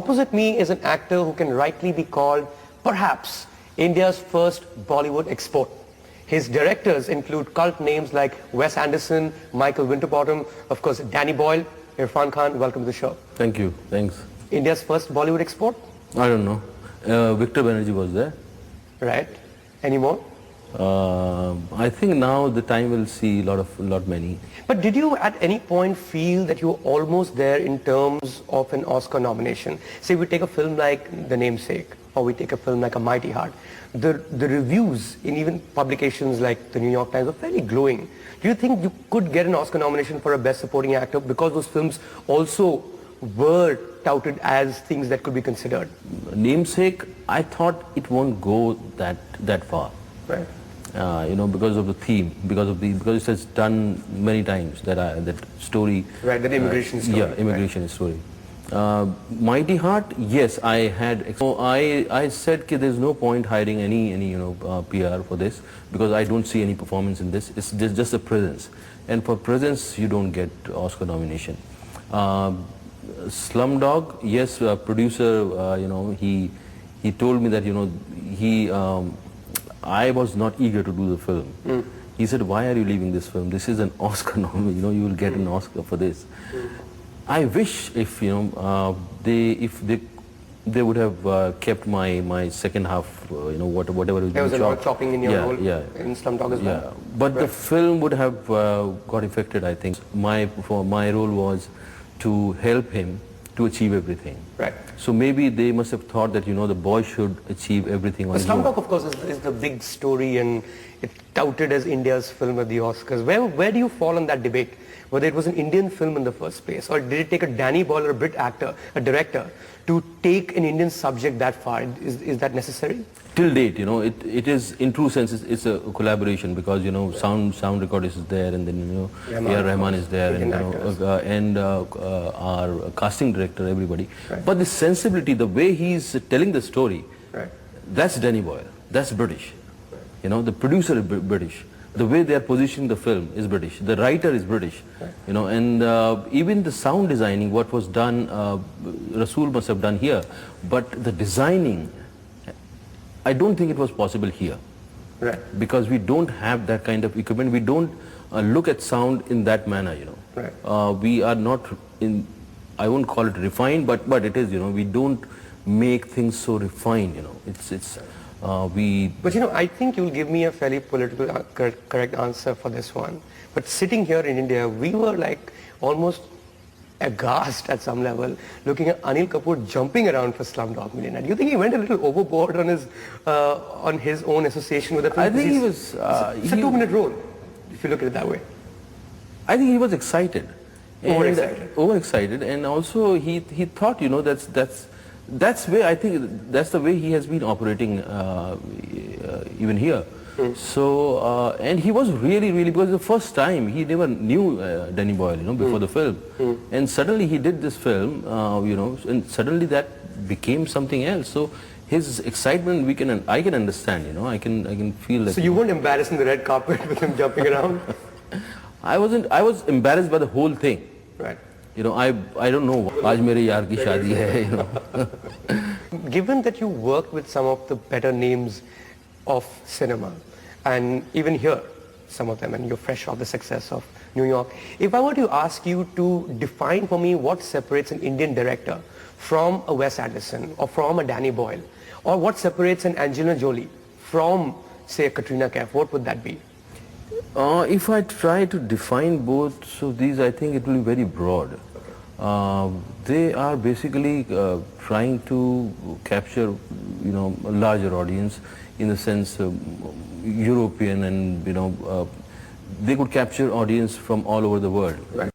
opposite me is an actor who can rightly be called, perhaps, India's first Bollywood export. His directors include cult names like Wes Anderson, Michael Winterbottom, of course, Danny Boyle. Irrfan Khan, welcome to the show. Thank you. Thanks. India's first Bollywood export? I don't know. Victor Banerjee was there. Right. Any more? I think now the time will see lot many. But did you at any point feel that you were almost there in terms of an Oscar nomination? Say we take a film like The Namesake, or we take a film like A Mighty Heart. The reviews in even publications like the New York Times are fairly glowing. Do you think you could get an Oscar nomination for a Best Supporting Actor because those films also were touted as things that could be considered? Namesake, I thought it won't go that far. Right. Because of the theme, because it has done many times that story. Right, that immigration story. Yeah, immigration story. Mighty Heart, yes, I had. So I said that there's no point hiring any PR for this because I don't see any performance in this. It's just a presence, and for presence you don't get Oscar nomination. Slumdog, yes, producer, he told me that I was not eager to do the film. He said, "Why are you leaving this film? This is an Oscar nomination. You will get an Oscar for this." I wish if they would have kept my second half, whatever. There was a lot of chopping in your role in Slumdog as well. Yeah, but the film would have got affected. I think my role was to help him to achieve everything. Right. So maybe they must have thought that the boy should achieve everything on his own. Slumdog, of course, is the big story, and it's touted as India's film at the Oscars. Where do you fall on that debate? Whether it was an Indian film in the first place, or did it take a Danny Boyle or a Brit actor, a director, to take an Indian subject that far? Is that necessary? Till date, it is, in true sense, it's a collaboration because sound recordist is there, and then Rahman is there, and our casting director, everybody. Right. But the sensibility, the way he's telling the story, right, that's Danny Boyle. That's British. Right. The producer is British. The way they are positioning the film is British. The writer is British. Right. And even the sound designing, what was done, Rasool must have done here, but the designing, I don't think it was possible here. Right. Because we don't have that kind of equipment. We don't look at sound in that manner, Right. We are not in, I won't call it refined, but it is, we don't make things so refined, But I think you'll give me a fairly political correct answer for this one. But sitting here in India, we were like almost aghast at some level looking at Anil Kapoor jumping around for Slumdog Millionaire. Do you think he went a little overboard on his own association with the film? I think he was... it's a 2-minute role, if you look at it that way. I think he was excited. Overexcited. And also he thought, that's where I think that's the way he has been operating even here. So and he was really because the first time he never knew Danny Boyle before the film, and suddenly he did this film and suddenly that became something else. So his excitement I can understand, I can feel that. So you weren't embarrassed on the red carpet with him jumping around? I was embarrassed by the whole thing. Right. I don't know. Aaj mere yaar ki shaadi hai, Given that you worked with some of the better names of cinema, and even here, some of them, and you're fresh off the success of New York, if I were to ask you to define for me what separates an Indian director from a Wes Anderson or from a Danny Boyle, or what separates an Angelina Jolie from, say, a Katrina Kaif, what would that be? If I try to define both of these, I think it will be very broad. They are basically trying to capture, a larger audience in the sense European, and they could capture audience from all over the world. Right.